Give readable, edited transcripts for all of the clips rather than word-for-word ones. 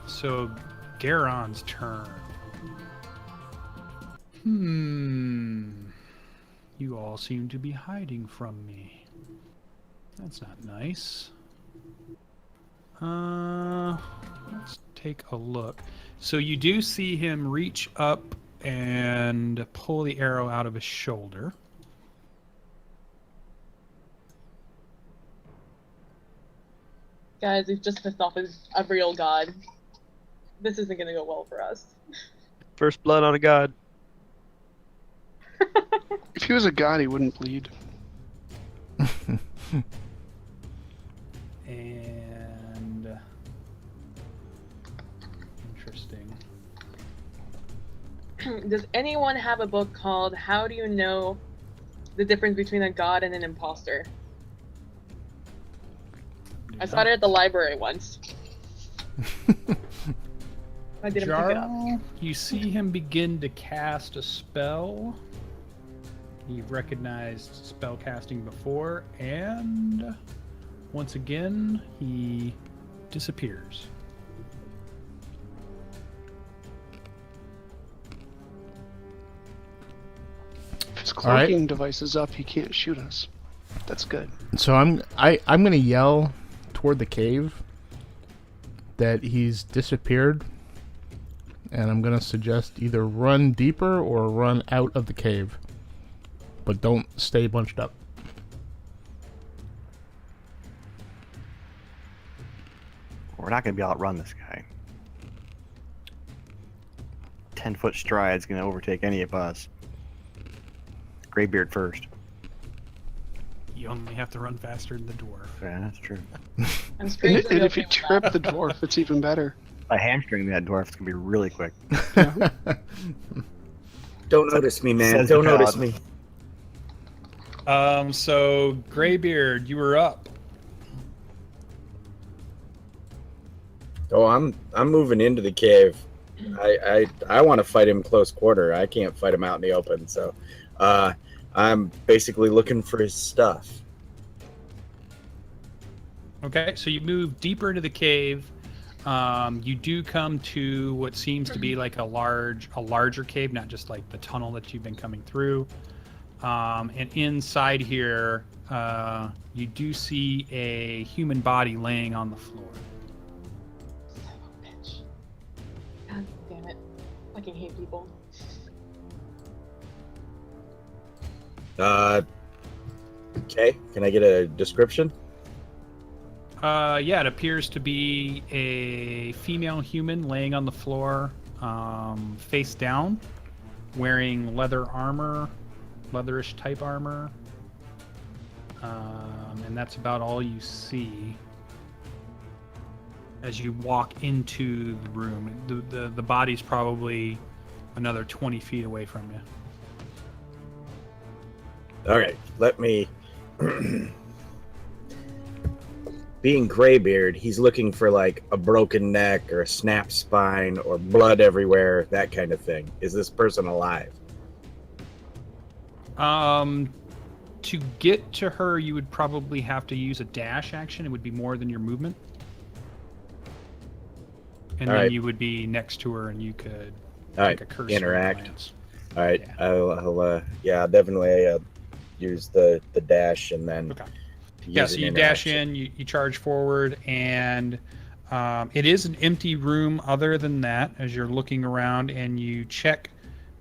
So, Garon's turn. You all seem to be hiding from me. That's not nice. Let's take a look. So you do see him reach up and pull the arrow out of his shoulder. Guys, we've just pissed off a real god. This isn't gonna go well for us. First blood on a god. If he was a god, he wouldn't bleed. And interesting. Does anyone have a book called How Do You Know the Difference Between a God and an Imposter? I saw it at the library once. I didn't pick it up. Jarral, you see him begin to cast a spell. You've recognized spell casting before, and once again, he disappears. If his cloaking device is up, he can't shoot us. That's good. So I'm gonna yell toward the cave that he's disappeared, and I'm gonna suggest either run deeper or run out of the cave, but don't stay bunched up. We're not going to be able to outrun this guy. 10-foot stride's going to overtake any of us. Greybeard first. You only have to run faster than the dwarf. Yeah, that's true. I'm strangely And if okay you with trip that. the dwarf, it's even better. By hamstringing that dwarf, it's going to be really quick. Don't notice me, man. Says the Don't notice god. me. So Greybeard, you were up. Oh, I'm moving into the cave. I want to fight him close quarter. I can't fight him out in the open, so I'm basically looking for his stuff. Okay, so you move deeper into the cave. You do come to what seems to be like a larger cave, not just like the tunnel that you've been coming through. And inside here, you do see a human body laying on the floor. Son of a bitch. God damn it. I fucking hate people. Okay, can I get a description? Yeah, it appears to be a female human laying on the floor, face down, wearing leather armor, leatherish type armor. And that's about all you see as you walk into the room. The body's probably another 20 feet away from you. All right, let me. Being Greybeard, he's looking for like a broken neck or a snapped spine or blood everywhere, that kind of thing. Is this person alive? To get to her, you would probably have to use a dash action. It would be more than your movement. And All then right. you would be next to her and you could All right, take a cursory interact. glance. All right, Yeah. I'll I'll definitely use the dash and then. Okay. Yeah, use so an you dash interaction. in, you charge forward, and it is an empty room other than that. As you're looking around and you check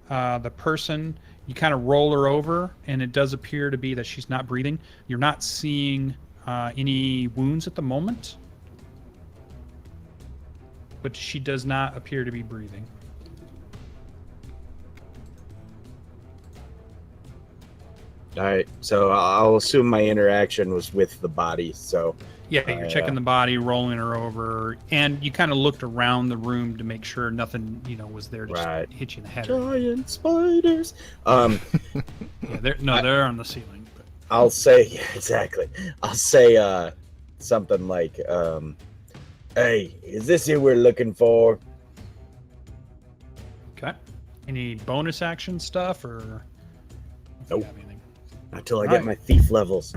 the person, you kind of roll her over, and it does appear to be that she's not breathing. You're not seeing any wounds at the moment, but she does not appear to be breathing. All right, so I'll assume my interaction was with the body. So Yeah, you're checking the body, rolling her over, and you kind of looked around the room to make sure nothing, was there to just Right. hit you in the head. giant spiders. Yeah, they're on the ceiling. But. I'll say yeah, exactly. I'll say something like, "Hey, is this who we're looking for?" Okay. Any bonus action stuff or? if you Nope. have anything? Until I All get right. my thief levels.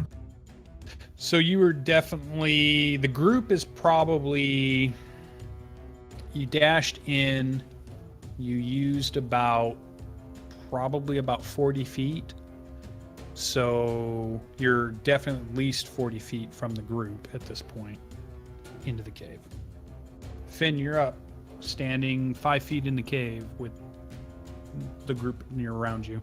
So you were definitely, the group is probably You dashed in. You used probably about 40 feet. So you're definitely at least 40 feet from the group at this point into the cave. Finn, you're up, standing 5 feet in the cave with the group near around you.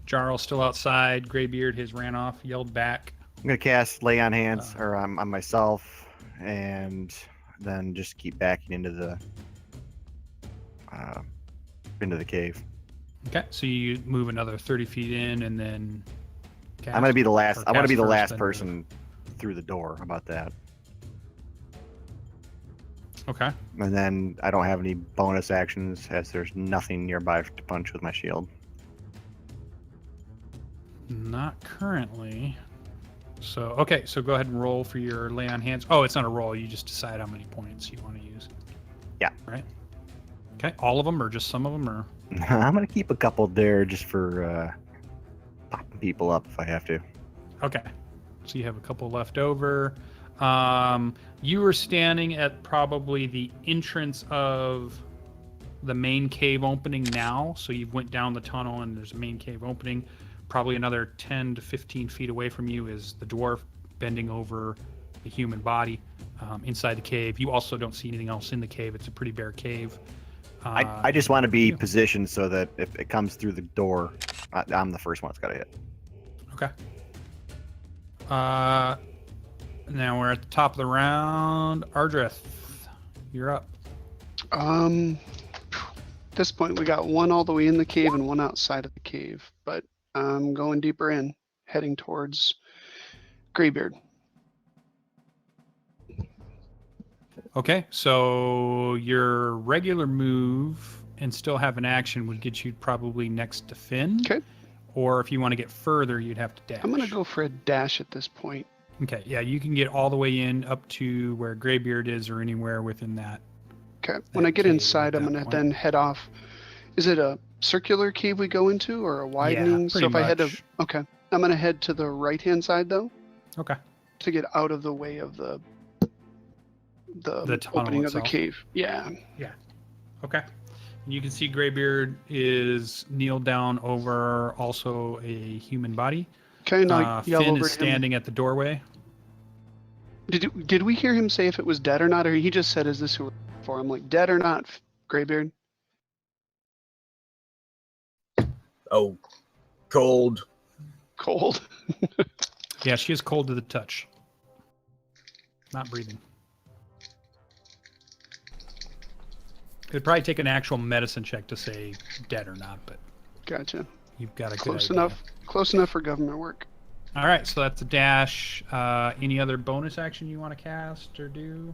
Jarral still outside. Greybeard has ran off, yelled back. I'm gonna cast Lay on Hands on myself, and then just keep backing into the cave. Okay, so you move another 30 feet in, and then I'm gonna be the last. I want to be the first, last then person through the door. How about that? Okay. And then I don't have any bonus actions, as there's nothing nearby to punch with my shield. Not currently. So, okay, so go ahead and roll for your Lay on Hands. Oh, it's not a roll. You just decide how many points you want to use. Yeah. Right? Okay, all of them or just some of them? Or I'm gonna keep a couple there just for popping people up if I have to. okay, so you have a couple left over. You were standing at probably the entrance of the main cave opening now. So you went down the tunnel and there's a main cave opening. Probably another 10 to 15 feet away from you is the dwarf bending over the human body inside the cave. You also don't see anything else in the cave. It's a pretty bare cave. I just want to be positioned so that if it comes through the door, I'm the first one that's got to hit. Okay. Now we're at the top of the round. Ardreth, you're up. At this point, we got one all the way in the cave and one outside of the cave, but I'm going deeper in, heading towards Greybeard. Okay, so your regular move and still have an action would get you probably next to Finn. Okay. Or if you want to get further, you'd have to dash. I'm going to go for a dash at this point. Okay, yeah, you can get all the way in up to where Greybeard is or anywhere within that. Okay. When I get cave inside, at I'm that going to point. then head off. Is it a circular cave we go into or a widening? Yeah, So pretty if I head to, much. okay. I'm going to head to the right-hand side though, Okay. to get out of the way of the tunnel opening of the itself. cave. Yeah. Okay. And you can see Greybeard is kneeled down over also a human body. Okay, now yell Finn over is to him. standing at the doorway. Did we hear him say if it was dead or not, or he just said, "Is this who we're looking for?" I'm like, dead or not, Greybeard? Oh, cold. Cold. Yeah, she is cold to the touch. Not breathing. It'd probably take an actual medicine check to say dead or not, but Gotcha. you've got a Close good idea. enough. Close enough for government work. All right, so that's a dash. Any other bonus action you want to cast or do?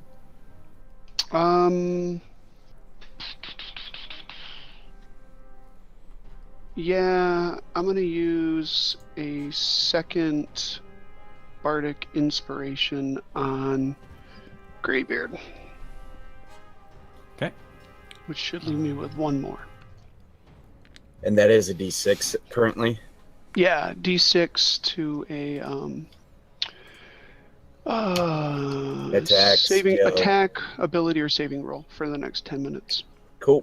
Yeah, I'm gonna use a second bardic inspiration on Greybeard, Okay. which should leave me with one more. And that is a D6 currently. Yeah, D6 to a Attack, saving skill. attack, ability, or saving roll for the next 10 minutes. Cool.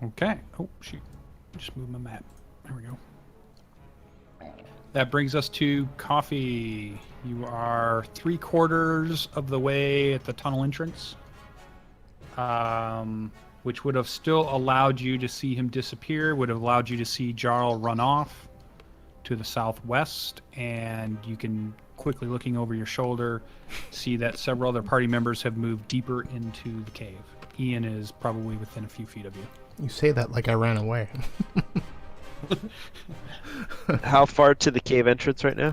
Okay. Oh, shoot. Just move my map. There we go. That brings us to coffee. You are 3/4 of the way at the tunnel entrance, which would have still allowed you to see him disappear, would have allowed you to see Jarral run off to the southwest, and you can, quickly looking over your shoulder, see that several other party members have moved deeper into the cave. Ian is probably within a few feet of you. You say that like I ran away. How far to the cave entrance right now?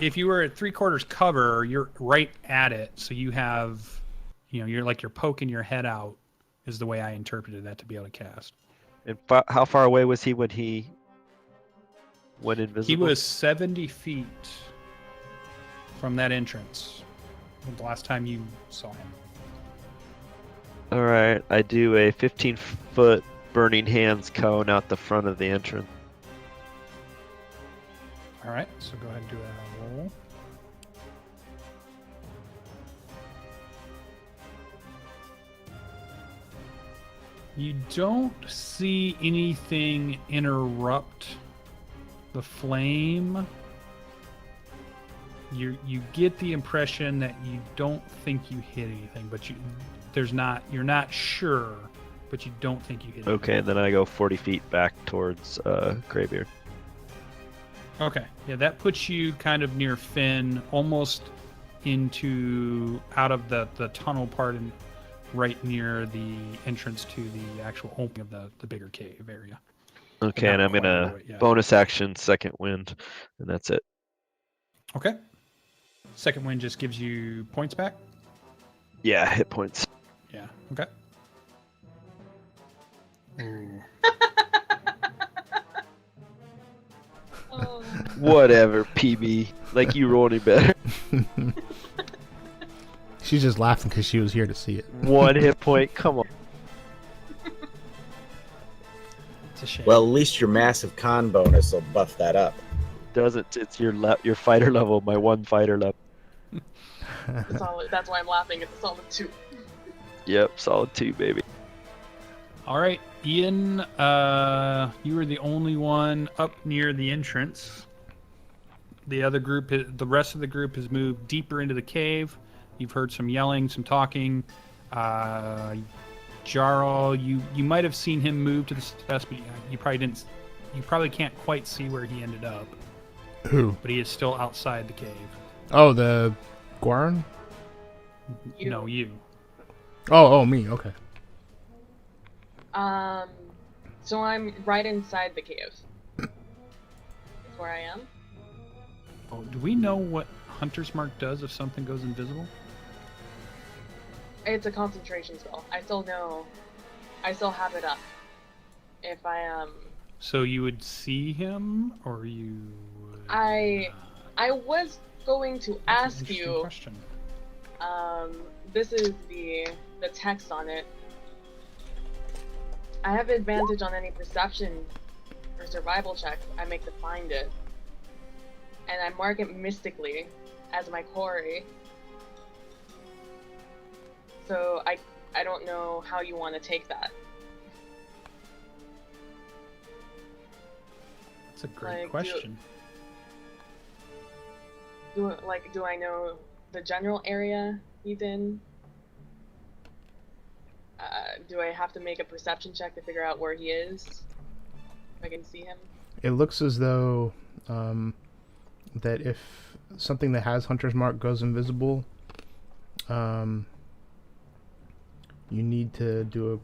If you were at 3/4 cover, you're right at it. So you have, you're poking your head out, is the way I interpreted that to be able to cast. And how far away was he when he went invisible? He was 70 feet from that entrance the last time you saw him. All right, I do a 15-foot burning hands cone out the front of the entrance. All All right, so go ahead and do a roll. You don't see anything interrupt the flame. You get the impression that you don't think you hit anything, but you're not sure, but you don't think you hit anything. Okay, then I go 40 feet back towards Greybeard. Okay, yeah, that puts you kind of near Finn, almost out of the tunnel part and right near the entrance to the actual opening of the bigger cave area. Okay, Not and I'm quite gonna into it yet. bonus action second wind, and that's it. Okay. Second wind just gives you points back? Yeah, hit points. Yeah, okay. Ooh. Oh. Whatever, PB. Like you roll any better. She's just laughing because she was here to see it. 1 hit point. Come on. It's a shame. Well, at least your massive con bonus will buff that up. Doesn't it's your fighter level, my 1 fighter level. That's why I'm laughing. It's a solid 2. Yep, solid 2, baby. All right, Ian, you were the only one up near the entrance. The rest of the group has moved deeper into the cave. You've heard some yelling, some talking. Jarral, you might have seen him move to the steps, but you probably didn't. You probably can't quite see where he ended up. Who? But he is still outside the cave. Oh, the Guaran? You. No, you. Oh, me. Okay. So I'm right inside the cave. That's where I am. Oh, do we know what Hunter's Mark does if something goes invisible? It's a concentration spell. I still have it up. If I So you would see him, or you? Would, I was going to That's an ask interesting you. question. This is the text on it. I have advantage on any perception or survival check I make to find it, and I mark it mystically as my quarry. So I don't know how you want to take that. That's a great Like, question. Do I know the general area he's in? Do I have to make a perception check to figure out where he is? If I can see him? It looks as though that if something that has Hunter's Mark goes invisible, you need to do a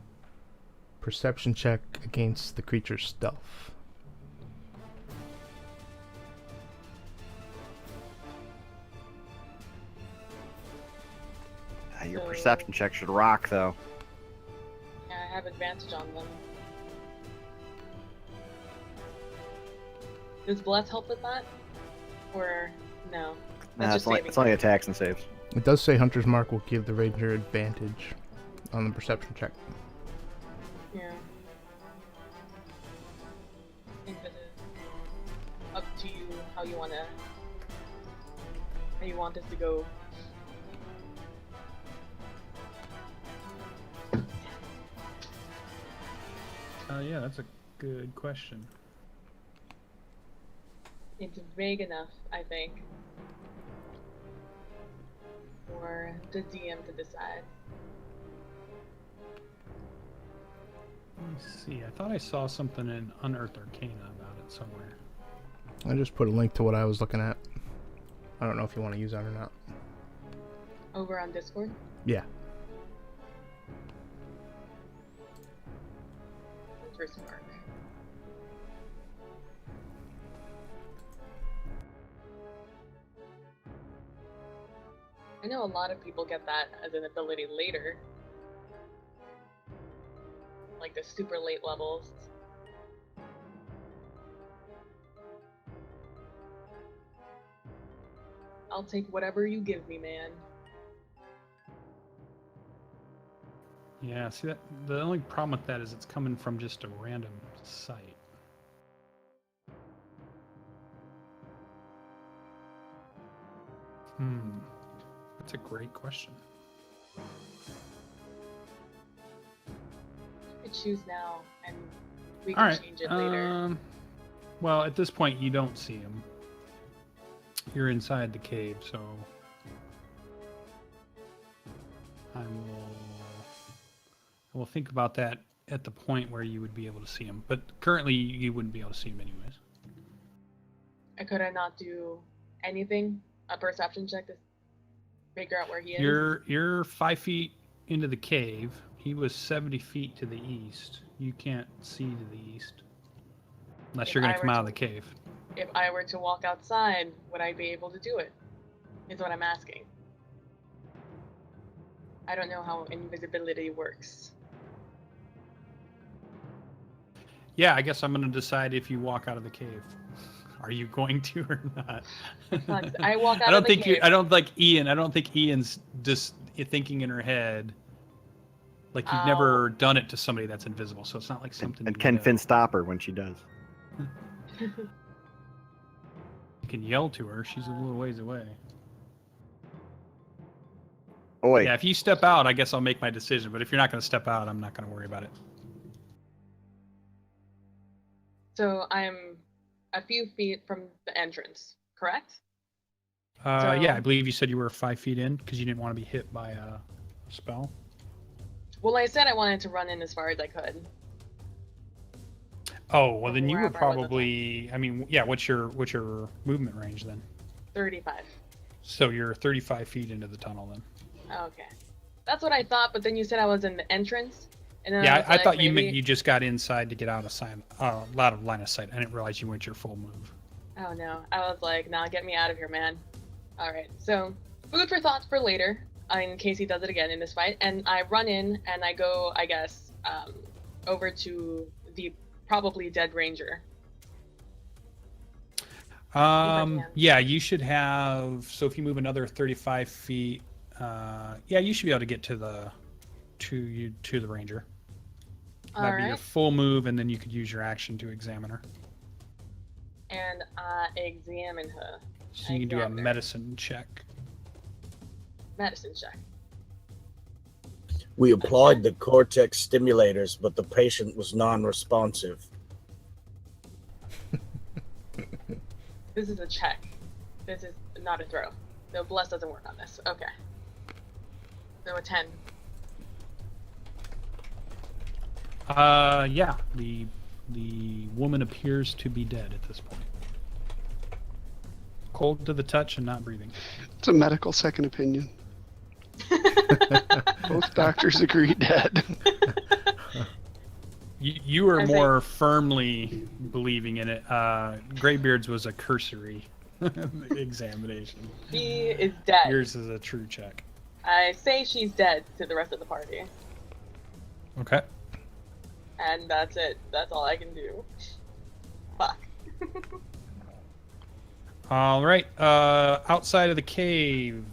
perception check against the creature's stealth. Your So- perception check should rock, though. Yeah, I have advantage on them. Does Bless help with that? Or no? Nah, That's it's just only, saving it's only throw. attacks and saves. It does say Hunter's Mark will give the ranger advantage on the perception check. Yeah. I think that is up to you how you want this to go. Yeah, that's a good question. It's vague enough, I think, for the DM to decide. Let me see. I thought I saw something in Unearthed Arcana about it somewhere. I just put a link to what I was looking at. I don't know if you want to use that or not. Over on Discord? Yeah. First mark. I know a lot of people get that as an ability later. Like the super late levels. I'll take whatever you give me, man. Yeah, see that the only problem with that is it's coming from just a random site. That's a great question. I choose now, and we All can right. change it later. Well, at this point, you don't see him. You're inside the cave, so I will think about that at the point where you would be able to see him. But currently, you wouldn't be able to see him anyways. Could I not do anything? A perception check to figure out where he is? You're 5 feet into the cave. He was 70 feet to the east. You can't see to the east unless If you're going I to come were out to- of the cave. If I were to walk outside, would I be able to do it? Is what I'm asking. I don't know how invisibility works. Yeah, I guess I'm going to decide if you walk out of the cave. Are you going to or not? I walk out I don't of the think cave. I don't like Ian. I don't think Ian's just thinking in her head. Like you've never done it to somebody that's invisible, so it's not like something. And you can know. Finn stop her when she does? You can yell to her. She's a little ways away. Oh wait, Yeah, if you step out, I guess I'll make my decision. But if you're not going to step out, I'm not going to worry about it. So I'm a few feet from the entrance, correct? Yeah, I believe you said you were 5 feet in because you didn't want to be hit by a spell. Well, I said I wanted to run in as far as I could. Oh, well then you were Wherever I was probably. I mean, yeah. What's your movement range then? 35. So you're 35 feet into the tunnel then. Okay. That's what I thought, but then you said I was in the entrance. And then Yeah, was I like, thought you maybe... meant you just got inside to get out of line of sight. I didn't realize you went your full move. Oh no. I was like, nah, get me out of here, man. Alright, so food for thought for later, in case he does it again in this fight. And I run in and I go, I guess, over to the probably dead ranger. Yeah, you should have. So if you move another 35 feet, yeah, you should be able to get to the ranger. That'd be your full move, and then you could use your action to examine her. And examine her. So you can do a medicine check. Medicine check. We applied the cortex stimulators, but the patient was non-responsive. This is a check. This is not a throw. The bless doesn't work on this. Okay. So a 10. Yeah, the woman appears to be dead at this point. Cold to the touch and not breathing. It's a medical second opinion. Both doctors agree dead. You were more firmly believing in it. Greybeard's was a cursory examination. She is dead. Yours is a true check. I say she's dead to the rest of the party. Okay. And that's it. That's all I can do. Fuck. All right. Outside of the cave,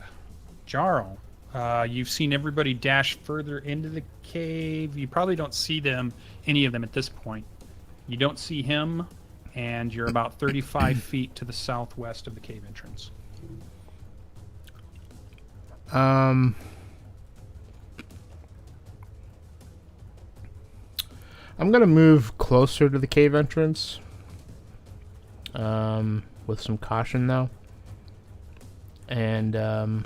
Jarral. You've seen everybody dash further into the cave. You probably don't see any of them at this point. You don't see him, and you're about 35 feet to the southwest of the cave entrance. I'm gonna move closer to the cave entrance. With some caution though. And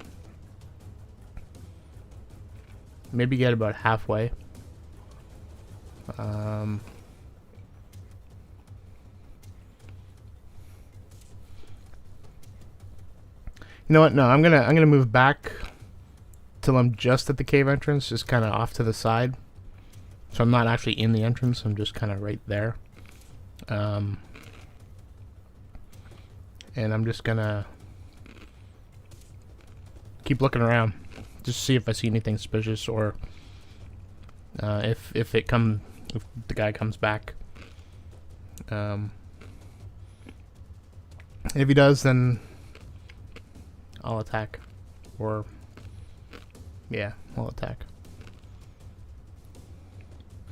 maybe get about halfway. You know what? No, I'm gonna move back till I'm just at the cave entrance, just kind of off to the side. So I'm not actually in the entrance. I'm just kind of right there. And I'm just gonna keep looking around, just to see if I see anything suspicious, or if the guy comes back. If he does, then I'll attack, or yeah, I'll attack.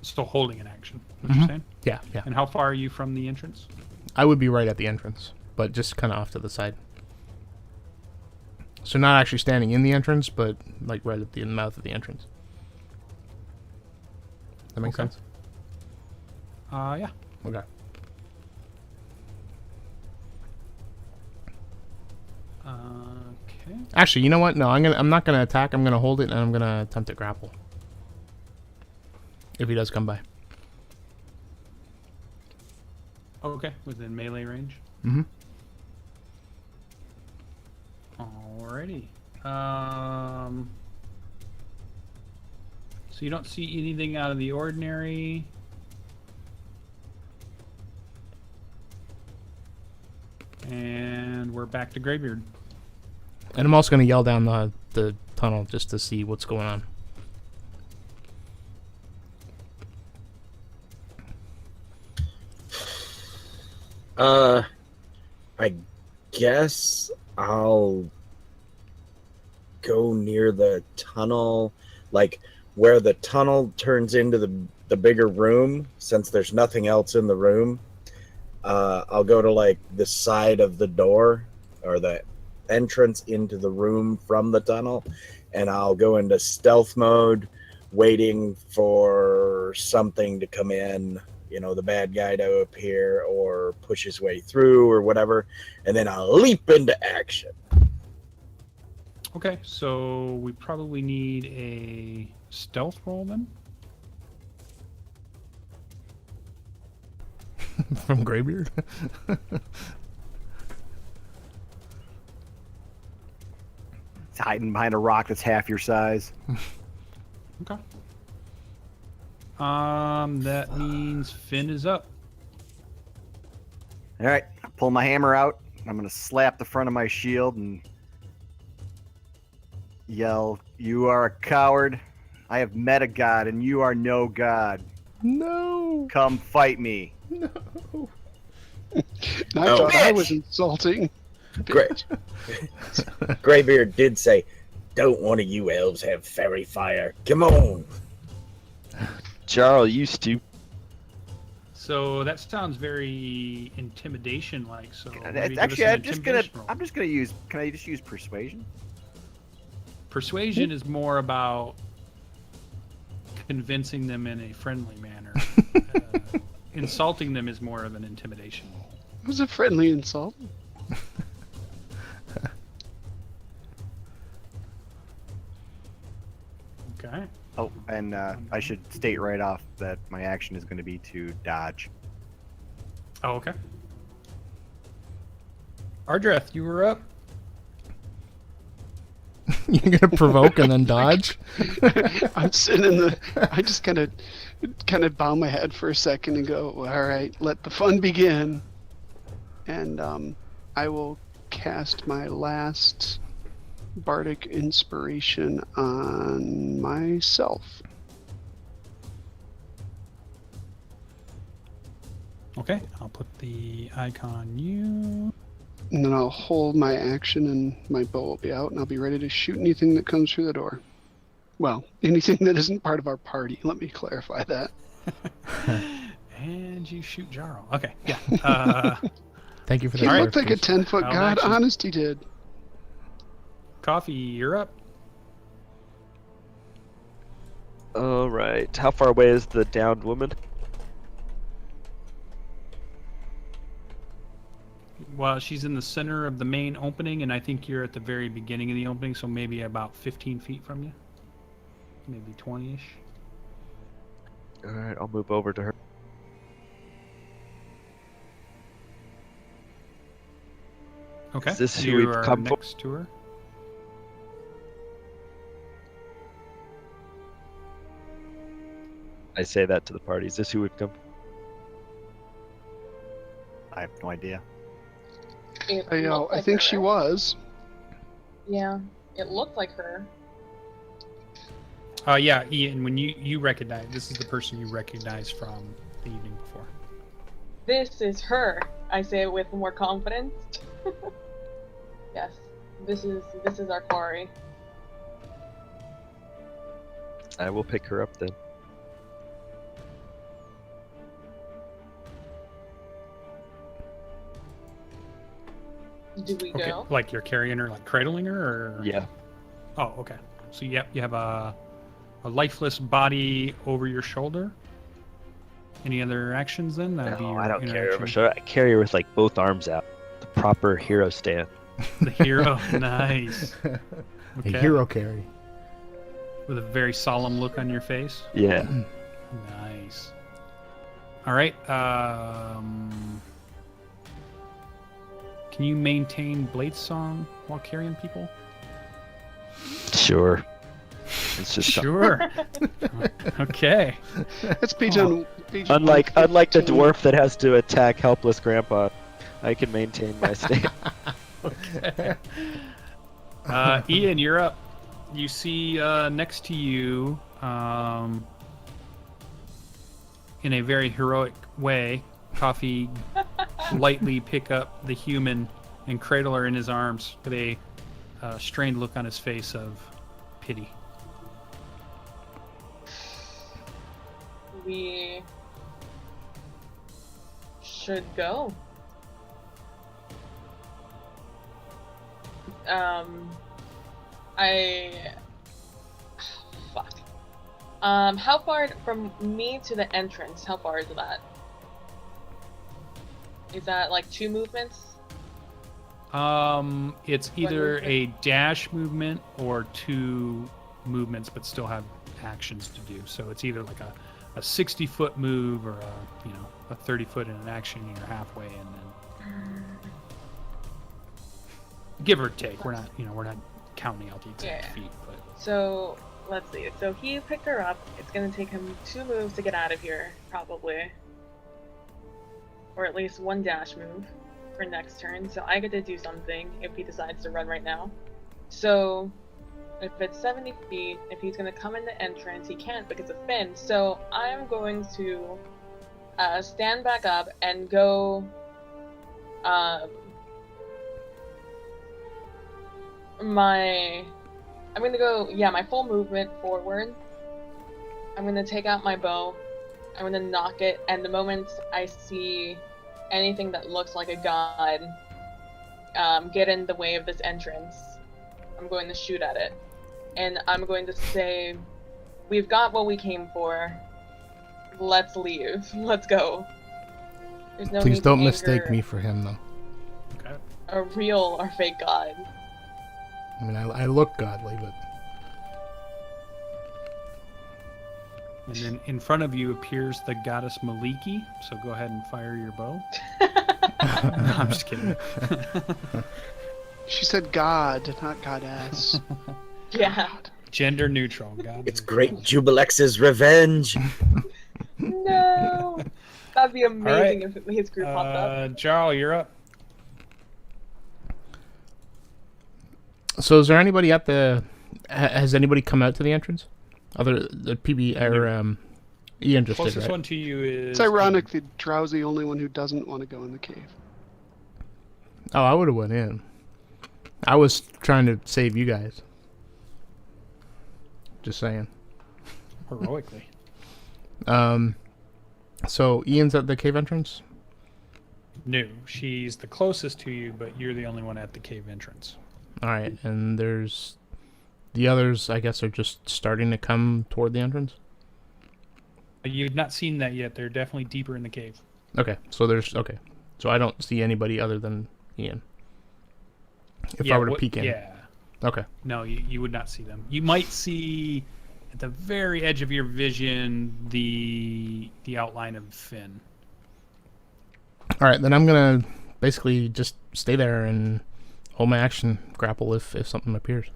Still holding an action. What you're saying? Yeah. And how far are you from the entrance? I would be right at the entrance, but just kind of off to the side. So not actually standing in the entrance, but like right at the mouth of the entrance. That makes Okay. sense? Yeah. Okay. Okay. Actually, you know what? No, I'm not gonna attack. I'm gonna hold it and I'm gonna attempt to grapple. If he does come by. Okay. Within melee range. Mm-hmm. Alrighty. So you don't see anything out of the ordinary. And we're back to Greybeard. And I'm also gonna yell down the tunnel just to see what's going on. I guess I'll go near the tunnel, like where the tunnel turns into the bigger room, since there's nothing else in the room. I'll go to like the side of the door or the entrance into the room from the tunnel, and I'll go into stealth mode, waiting for something to come in, you know, the bad guy to appear or push his way through or whatever, and then I'll leap into action. Okay, so we probably need a stealth roll then. From Greybeard? It's hiding behind a rock that's half your size. Okay. That means Finn is up. All right, I pull my hammer out. I'm gonna slap the front of my shield and yell, "You are a coward. I have met a god, and you are no god. No! Come fight me." No! I Oh, thought I was bitch. insulting. Great. Greybeard did say, "Don't one of you elves have fairy fire? Come on." Jarral used to. So that sounds very intimidation-like. So maybe give us Actually, an I'm just gonna intimidation roll. use. Can I just use persuasion? Persuasion is more about convincing them in a friendly manner. Insulting them is more of an intimidation roll. It was a friendly insult. Okay. Oh, and I should state right off that my action is going to be to dodge. Oh, okay. Ardreth, you were up. You're gonna provoke and then dodge? I'm sitting in the. I just kind of bow my head for a second and go, "All right, let the fun begin." And I will cast my last bardic inspiration on myself. Okay, I'll put the icon you. And then I'll hold my action and my bow will be out and I'll be ready to shoot anything that comes through the door. Well, anything that isn't part of our party. Let me clarify that. And you shoot Jarral. Okay, yeah. Thank you for that. He All right. looked like a clarification. 10-foot Wild god. action. Honest, he did. Coffee, you're up. All right. How far away is the downed woman? Well, she's in the center of the main opening, and I think you're at the very beginning of the opening, so maybe about 15 feet from you. Maybe 20-ish. All right, I'll move over to her. Okay. Is this who you we've are come for? next to her. I say that to the party. Is this who we've come for? I have no idea. It I looked like think her. she was. Yeah, it looked like her. Yeah, Ian, when you recognize, this is the person you recognize from the evening before. This is her. I say it with more confidence. Yes, this is our quarry. I will pick her up then. Do we Okay, go? like you're carrying her, like cradling her, or? Yeah. Oh, okay. So you have a lifeless body over your shoulder. Any other actions then? That'd be No, your I don't carry her over interaction. my shoulder. I carry her with like both arms out. The proper hero stand. The hero, nice. A Okay. hero carry. With a very solemn look on your face. Yeah. Nice. All right. Can you maintain blade song while carrying people? Sure. It's just Sure. Okay. That's page on page unlike the 115. dwarf that has to attack helpless grandpa. I can maintain my state. Okay. Ian, you're up. You see next to you, in a very heroic way, Coffee lightly pick up the human and cradle her in his arms with a strained look on his face of pity. We should go. Fuck. How far from me to the entrance? How far is that? Is that like 2 movements? It's either a dash movement or 2 movements, but still have actions to do. So it's either like a 60-foot move or a 30-foot in an action, and you're halfway, and then give or take. We're not counting out the exact feet, but So let's see. So he picked her up. It's gonna take him 2 moves to get out of here, probably, or at least 1 dash move for next turn. So I get to do something if he decides to run right now. So if it's 70 feet, if he's gonna come in the entrance, he can't because of Finn. So I'm going to stand back up and go. I'm gonna go, my full movement forward. I'm gonna take out my bow. I'm gonna knock it, and the moment I see anything that looks like a god get in the way of this entrance, I'm going to shoot at it. And I'm going to say, we've got what we came for. Let's leave. Let's go. There's no Please need don't to mistake anger me for him, though. okay. a real or fake god. I mean, I look godly, but And then in front of you appears the goddess Maliki. So go ahead and fire your bow. No, I'm just kidding. She said God, not goddess. Yeah. Gender neutral. God. It's great Jubilex's revenge. No. That'd be amazing right. if his group popped up. Jarral, you're up. so is there anybody at the? Has anybody come out to the entrance? Other the PB or Ian just did, Closest right? one to you is. It's ironic that Drow's the only one who doesn't want to go in the cave. Oh, I would have went in. I was trying to save you guys. Just saying. Heroically. So Ian's at the cave entrance? No, she's the closest to you, but you're the only one at the cave entrance. Alright, and there's... The others, I guess, are just starting to come toward the entrance? You've not seen that yet. They're definitely deeper in the cave. Okay, so there's... Okay. So I don't see anybody other than Ian. If I were to peek in. Yeah. Okay. No, you would not see them. You might see at the very edge of your vision the outline of Finn. Alright, then I'm gonna basically just stay there and hold my action, grapple if something appears.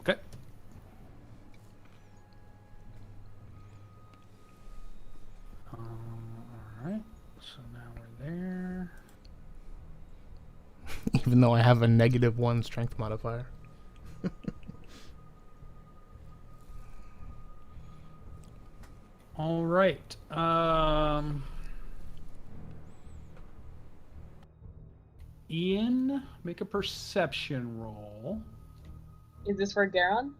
Okay. Alright, so now we're there. Even though I have a -1 strength modifier. All right. Ian, make a perception roll. Is this for Garon?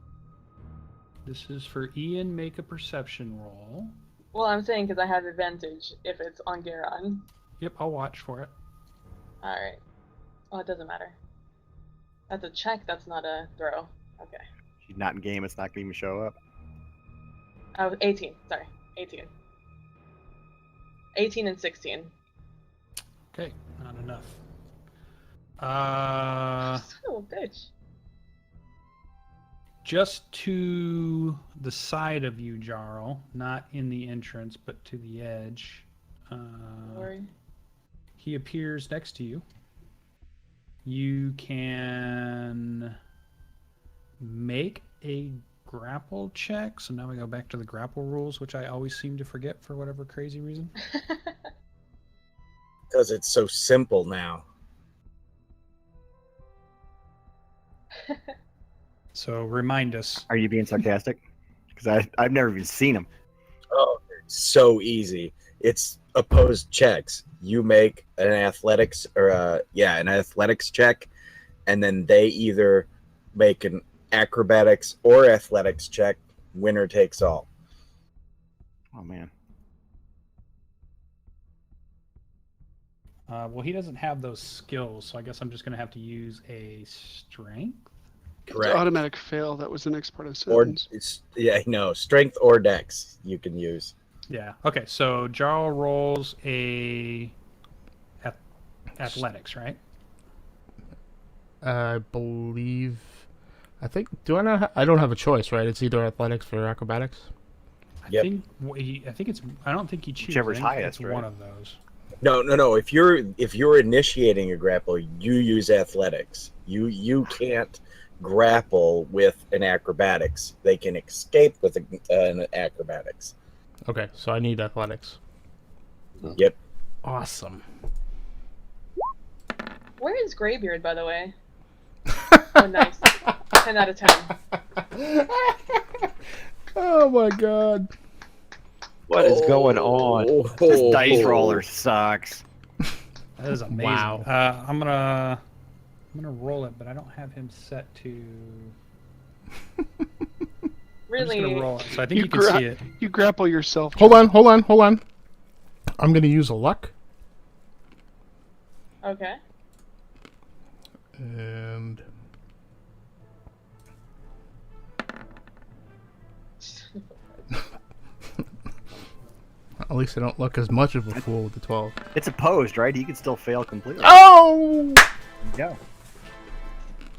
This is for Ian. Make a perception roll. Well, I'm saying because I have advantage if it's on Garon. Yep, I'll watch for it. Alright. Oh, it doesn't matter. That's a check. That's not a throw. Okay. She's not in game. It's not going to even show up. Oh, 18. Sorry, 18. 18 and 16. Okay, not enough. Son of a bitch. Just to the side of you, Jarral, not in the entrance, but to the edge. Sorry. He appears next to you. You can make a grapple check. So now we go back to the grapple rules, which I always seem to forget for whatever crazy reason. Because it's so simple now. So remind us. Are you being sarcastic? Because I've never even seen them. Oh, it's so easy. It's opposed checks. You make an athletics an athletics check, and then they either make an acrobatics or athletics check. Winner takes all. Oh, man. Well, he doesn't have those skills, so I guess I'm just going to have to use a strength. It's Correct. automatic fail. That was the next part of the Or sentence. strength or dex you can use. Yeah. Okay, so Jarl rolls a athletics, right? I believe. I think. Do I not? I don't have a choice, right? It's either athletics or acrobatics. Yep. I think it's. I don't think you choose. Whichever's I think highest, it's right? one of those. No. If you're initiating a grapple, you use athletics. You can't grapple with an acrobatics. They can escape with an acrobatics. Okay, so I need athletics. Yep. Awesome. Where is Greybeard, by the way? Oh, nice. 10 out of 10. Oh my god. What is going on? This dice roller sucks. That is amazing. Wow. I'm gonna roll it, but I don't have him set to. I'm just Really? gonna roll it, so I think You you can gra- see it. You grapple yourself. Hold on. I'm gonna use a luck. Okay. And at least I don't look as much of a fool with the 12. It's opposed, right? He can still fail completely. Oh! Yeah.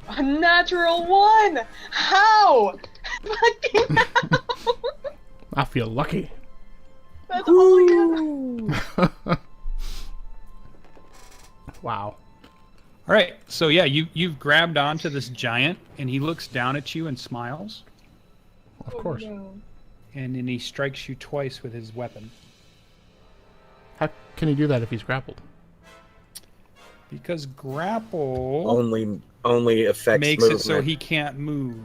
A natural 1! How? Fucking how? I feel lucky. That's all you got. Wow. All right, so yeah, you've grabbed onto this giant, and he looks down at you and smiles, Of course. and then he strikes you twice with his weapon. How can he do that if he's grappled? Because grapple Only affects makes movement. it so he can't move,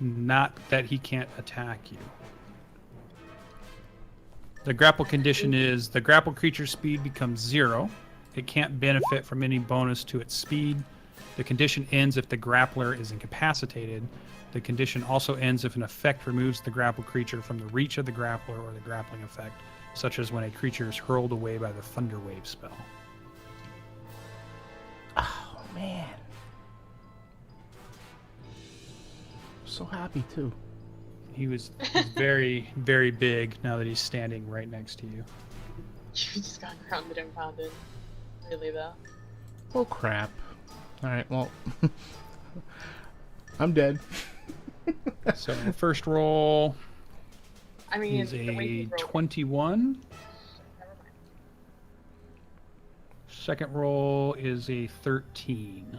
not that he can't attack you. The grapple condition is the grapple creature's speed becomes 0. It can't benefit from any bonus to its speed. The condition ends if the grappler is incapacitated. The condition also ends if an effect removes the grapple creature from the reach of the grappler or the grappling effect, such as when a creature is hurled away by the Thunder Wave spell. Oh, man. So happy, too. He's very, very big now that he's standing right next to you. You just got grounded and pounded. Really, though. Oh, crap. Alright, well. I'm dead. So the first roll I mean, is the way a you rolled it. 21. Never mind. Second roll is a 13.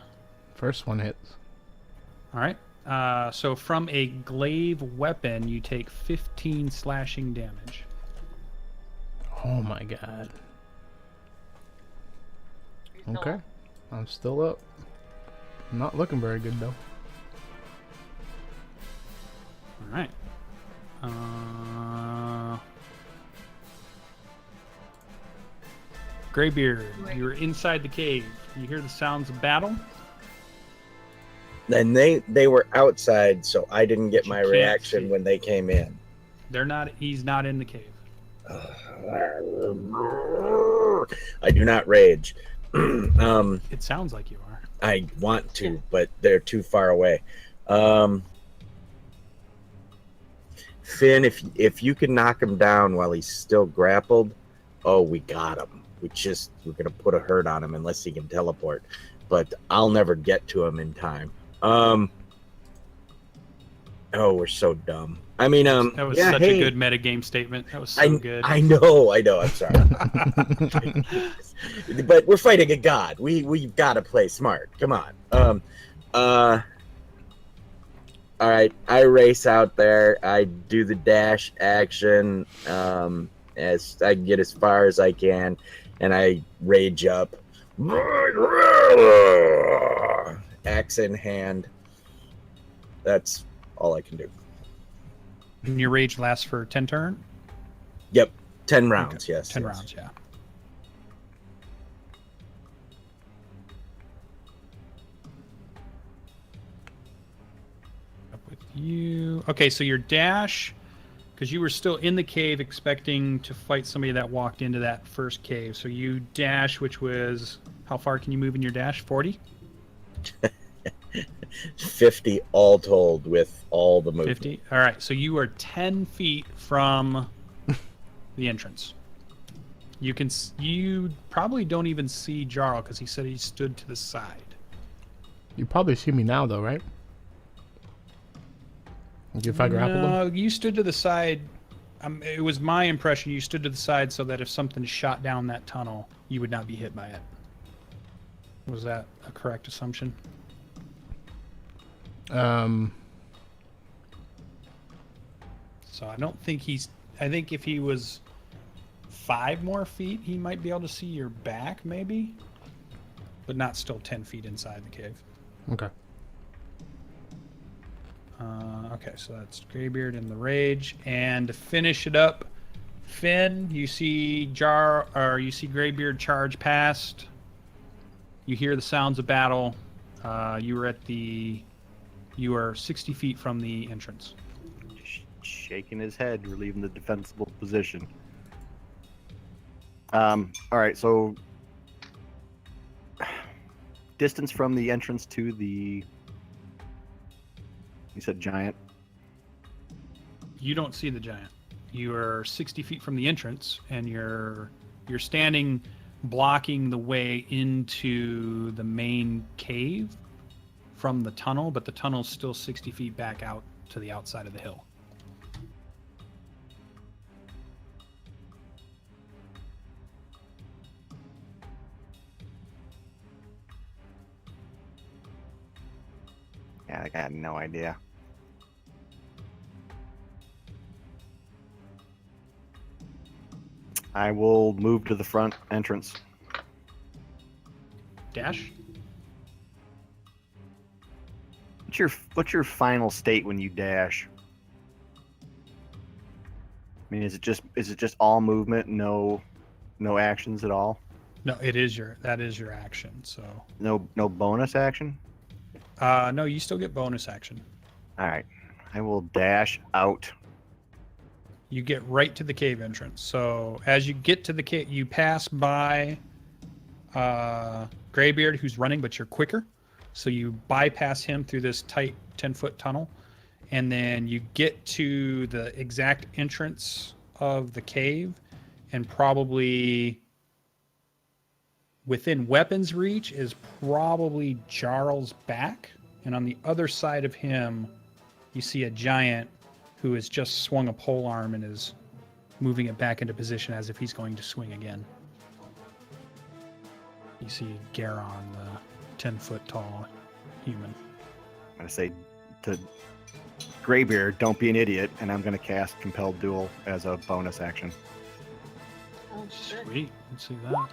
First one hits. All right. So from a glaive weapon, you take 15 slashing damage. Oh, my God. You still Okay. up? I'm still up. Not looking very good, though. All right. Greybeard, you're inside the cave. You hear the sounds of battle. And they were outside, so I didn't get You my can't reaction see. when they came in. They're not. He's not in the cave. I do not rage. It sounds like you are. I want to, but they're too far away. Finn, if you can knock him down while he's still grappled, we got him. We're gonna put a hurt on him unless he can teleport. But I'll never get to him in time. We're so dumb. I mean, That was such a good metagame statement. That was so good. I know. I'm sorry. But we're fighting a god. We've got to play smart. Come on. All right. I race out there. I do the dash action as I get as far as I can, and I rage up. Axe in hand. That's all I can do. And your rage lasts for 10 turns? Yep. 10 rounds, okay. yes. 10 yes. rounds, yeah. Up with you. Okay, so your dash, because you were still in the cave expecting to fight somebody that walked into that first cave. So you dash, which was, how far can you move in your dash? 40? 50 all told with all the movement. 50? All right, so you are 10 feet from the entrance. You probably don't even see Jarral because he said he stood to the side. You probably see me now, though, right? If I grappled him? No, you stood to the side. It was my impression you stood to the side so that if something shot down that tunnel, you would not be hit by it. Was that a correct assumption? So I don't think I think if he was 5 more feet, he might be able to see your back, maybe, but not still 10 feet inside the cave. Okay. Okay, so that's Greybeard in the rage, and to finish it up, Finn, you see Greybeard charge past. You hear the sounds of battle. You are 60 feet from the entrance. Shaking his head, relieving the defensible position. All right, so distance from the entrance to the, you said giant? You don't see the giant. You are 60 feet from the entrance, and you're standing blocking the way into the main cave from the tunnel, but the tunnel's still 60 feet back out to the outside of the hill. Yeah, I had no idea. I will move to the front entrance. Dash? What's your final state when you dash? I mean, is it just all movement, no actions at all? No, that is your action. So No bonus action? no, you still get bonus action. All right. I will dash out. You get right to the cave entrance. So as you get to the cave, you pass by Greybeard, who's running, but you're quicker. So you bypass him through this tight 10-foot tunnel, and then you get to the exact entrance of the cave, and probably within weapons reach is probably Jarral's back, and on the other side of him, you see a giant who has just swung a polearm and is moving it back into position as if he's going to swing again. You see Garon, the 10-foot tall human. I'm going to say to Greybeard, don't be an idiot, and I'm going to cast Compelled Duel as a bonus action. Oh, shit. Sweet. Let's see that.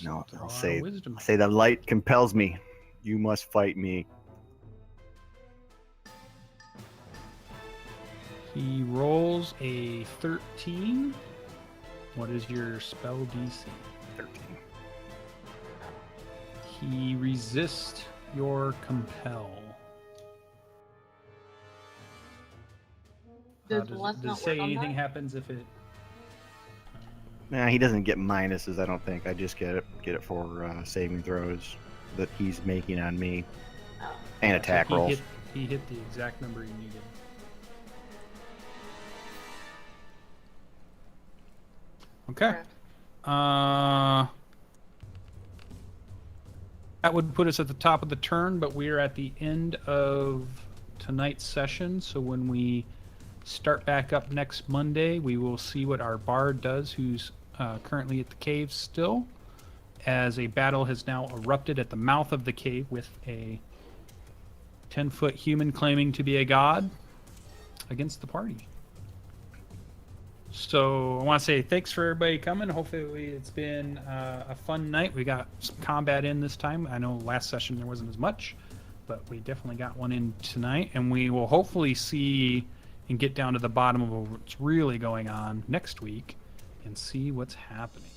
No, Draw I'll a say wisdom. the light compels me. You must fight me. He rolls a 13. What is your spell DC? 13. He resists your compel. Does Does less it not say work on anything that? happens if it? Nah, he doesn't get minuses. I don't think. I just get it for saving throws that he's making on me Oh. and So attack rolls. He hit the exact number he needed. Okay. Correct. That would put us at the top of the turn, but we're at the end of tonight's session. So when we start back up next Monday, we will see what our bard does, who's currently at the cave still, as a battle has now erupted at the mouth of the cave with a 10-foot human claiming to be a god against the party. So I want to say thanks for everybody coming. Hopefully it's been a fun night. We got some combat in this time. I know last session there wasn't as much, but we definitely got one in tonight. And we will hopefully see and get down to the bottom of what's really going on next week and see what's happening.